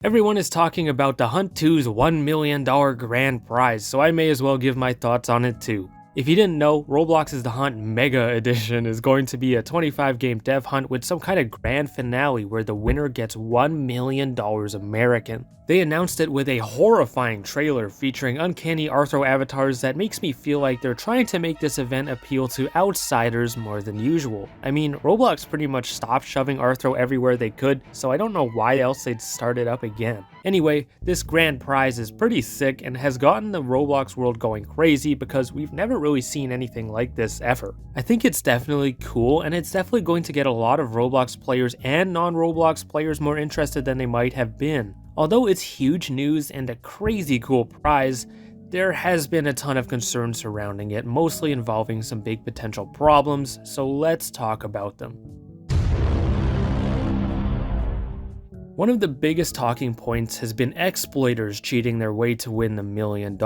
Everyone is talking about The Hunt 2's $1 million grand prize, so I may as well give my thoughts on it too. If you didn't know, Roblox's The Hunt Mega Edition is going to be a 25-game dev hunt with some kind of grand finale where the winner gets $1 million American. They announced it with a horrifying trailer featuring uncanny Arthro avatars that makes me feel like they're trying to make this event appeal to outsiders more than usual. I mean, Roblox pretty much stopped shoving Arthro everywhere they could, so I don't know why else they'd start it up again. Anyway, this grand prize is pretty sick and has gotten the Roblox world going crazy because we've never really seen anything like this ever. I think it's definitely cool, and it's definitely going to get a lot of Roblox players and non-Roblox players more interested than they might have been. Although it's huge news and a crazy cool prize, there has been a ton of concern surrounding it, mostly involving some big potential problems, so let's talk about them. One of the biggest talking points has been exploiters cheating their way to win the $1 million.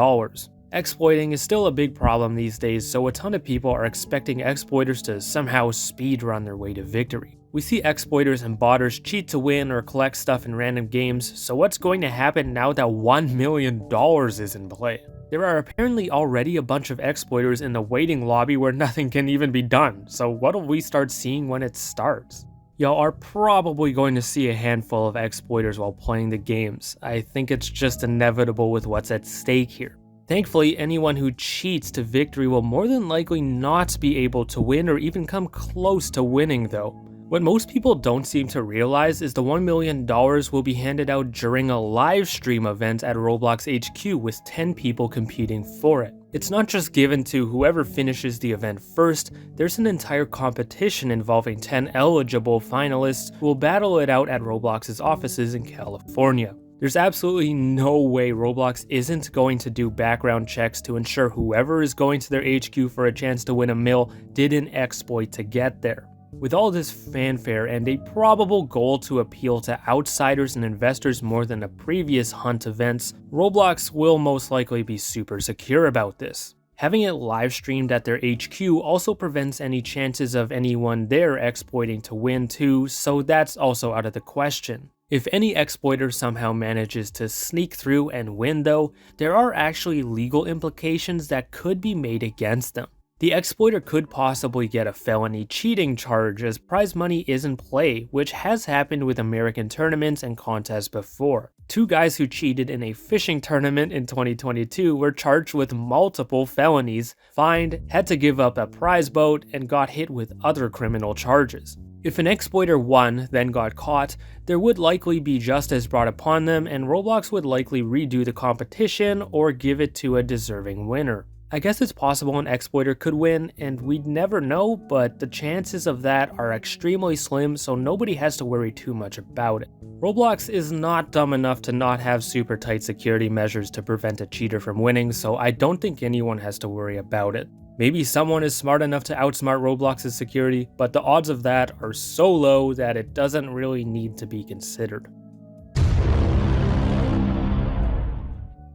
Exploiting is still a big problem these days, so a ton of people are expecting exploiters to somehow speedrun their way to victory. We see exploiters and botters cheat to win or collect stuff in random games, so what's going to happen now that $1 million is in play? There are apparently already a bunch of exploiters in the waiting lobby where nothing can even be done, so what'll we start seeing when it starts? Y'all are probably going to see a handful of exploiters while playing the games. I think it's just inevitable with what's at stake here. Thankfully, anyone who cheats to victory will more than likely not be able to win or even come close to winning though. What most people don't seem to realize is the $1 million will be handed out during a live stream event at Roblox HQ with 10 people competing for it. It's not just given to whoever finishes the event first, there's an entire competition involving 10 eligible finalists who will battle it out at Roblox's offices in California. There's absolutely no way Roblox isn't going to do background checks to ensure whoever is going to their HQ for a chance to win a mil didn't exploit to get there. With all this fanfare and a probable goal to appeal to outsiders and investors more than the previous Hunt events, Roblox will most likely be super secure about this. Having it live streamed at their HQ also prevents any chances of anyone there exploiting to win too, so that's also out of the question. If any exploiter somehow manages to sneak through and win though, there are actually legal implications that could be made against them. The exploiter could possibly get a felony cheating charge as prize money is in play, which has happened with American tournaments and contests before. Two guys who cheated in a fishing tournament in 2022 were charged with multiple felonies, fined, had to give up a prize boat, and got hit with other criminal charges. If an exploiter won, then got caught, there would likely be justice brought upon them and Roblox would likely redo the competition or give it to a deserving winner. I guess it's possible an exploiter could win, and we'd never know, but the chances of that are extremely slim, so nobody has to worry too much about it. Roblox is not dumb enough to not have super tight security measures to prevent a cheater from winning, so I don't think anyone has to worry about it. Maybe someone is smart enough to outsmart Roblox's security, but the odds of that are so low that it doesn't really need to be considered.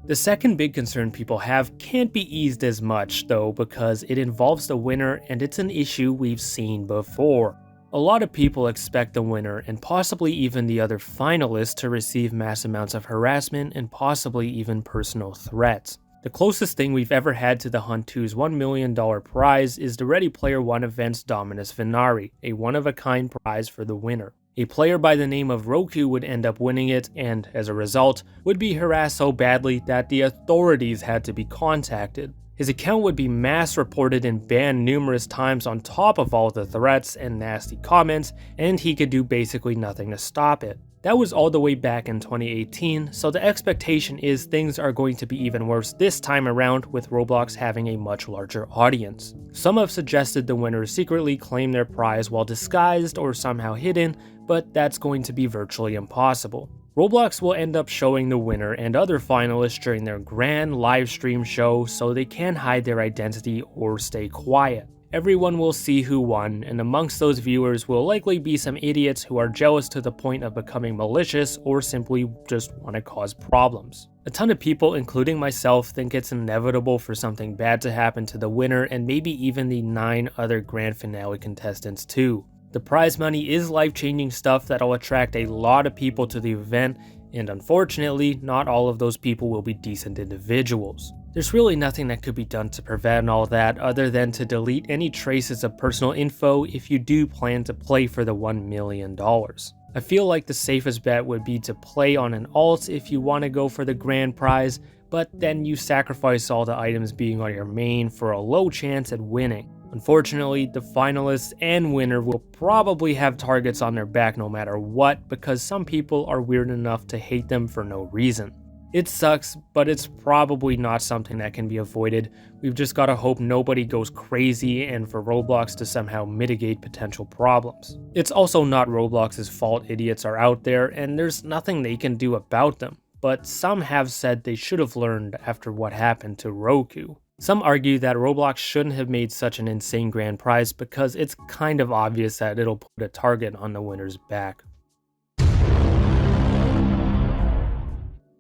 The second big concern people have can't be eased as much though because it involves the winner and it's an issue we've seen before. A lot of people expect the winner and possibly even the other finalists to receive mass amounts of harassment and possibly even personal threats. The closest thing we've ever had to the Hunt 2's $1 million prize is the Ready Player One event's Dominus Venari, a one-of-a-kind prize for the winner. A player by the name of Roku would end up winning it and, as a result, would be harassed so badly that the authorities had to be contacted. His account would be mass reported and banned numerous times on top of all the threats and nasty comments, and he could do basically nothing to stop it. That was all the way back in 2018, so the expectation is things are going to be even worse this time around with Roblox having a much larger audience. Some have suggested the winners secretly claim their prize while disguised or somehow hidden, but that's going to be virtually impossible. Roblox will end up showing the winner and other finalists during their grand live stream show so they can hide their identity or stay quiet. Everyone will see who won, and amongst those viewers will likely be some idiots who are jealous to the point of becoming malicious or simply just want to cause problems. A ton of people, including myself, think it's inevitable for something bad to happen to the winner and maybe even the 9 other grand finale contestants too. The prize money is life-changing stuff that'll attract a lot of people to the event. And unfortunately, not all of those people will be decent individuals. There's really nothing that could be done to prevent all that other than to delete any traces of personal info if you do plan to play for the $1 million. I feel like the safest bet would be to play on an alt if you want to go for the grand prize, but then you sacrifice all the items being on your main for a low chance at winning. Unfortunately, the finalists and winner will probably have targets on their back no matter what, because some people are weird enough to hate them for no reason. It sucks, but it's probably not something that can be avoided. We've just gotta hope nobody goes crazy and for Roblox to somehow mitigate potential problems. It's also not Roblox's fault idiots are out there, and there's nothing they can do about them, but some have said they should have learned after what happened to Roku. Some argue that Roblox shouldn't have made such an insane grand prize because it's kind of obvious that it'll put a target on the winner's back.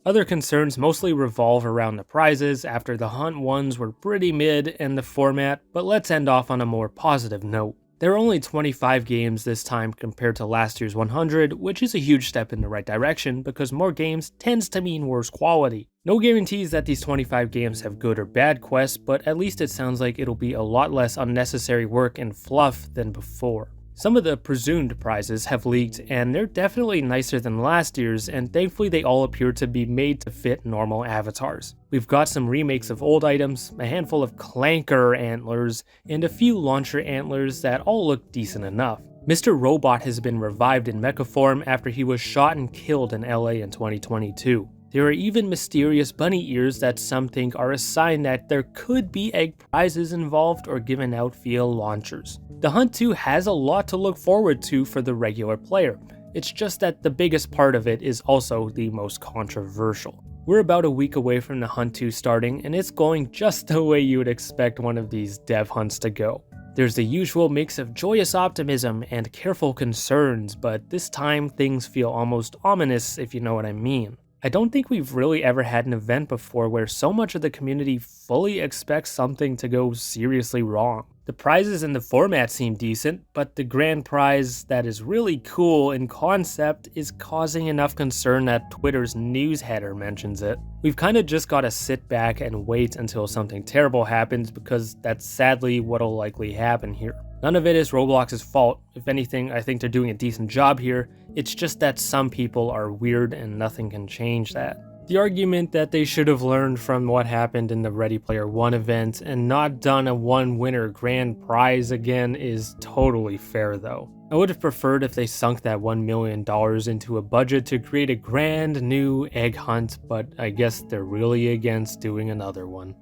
Other concerns mostly revolve around the prizes after the Hunt ones were pretty mid and the format, but let's end off on a more positive note. There are only 25 games this time compared to last year's 100, which is a huge step in the right direction because more games tends to mean worse quality. No guarantees that these 25 games have good or bad quests, but at least it sounds like it'll be a lot less unnecessary work and fluff than before. Some of the presumed prizes have leaked, and they're definitely nicer than last year's, and thankfully they all appear to be made to fit normal avatars. We've got some remakes of old items, a handful of clanker antlers, and a few launcher antlers that all look decent enough. Mr. Robot has been revived in mecha form after he was shot and killed in LA in 2022. There are even mysterious bunny ears that some think are a sign that there could be egg prizes involved or given out via launchers. The Hunt 2 has a lot to look forward to for the regular player. It's just that the biggest part of it is also the most controversial. We're about a week away from the Hunt 2 starting, and it's going just the way you would expect one of these dev hunts to go. There's the usual mix of joyous optimism and careful concerns, but this time things feel almost ominous, if you know what I mean. I don't think we've really ever had an event before where so much of the community fully expects something to go seriously wrong. The prizes and the format seem decent, but the grand prize that is really cool in concept is causing enough concern that Twitter's news header mentions it. We've kind of just gotta sit back and wait until something terrible happens because that's sadly what'll likely happen here. None of it is Roblox's fault. If anything, I think they're doing a decent job here. It's just that some people are weird and nothing can change that. The argument that they should have learned from what happened in the Ready Player One event and not done a one winner grand prize again is totally fair though. I would have preferred if they sunk that $1 million into a budget to create a grand new egg hunt, but I guess they're really against doing another one.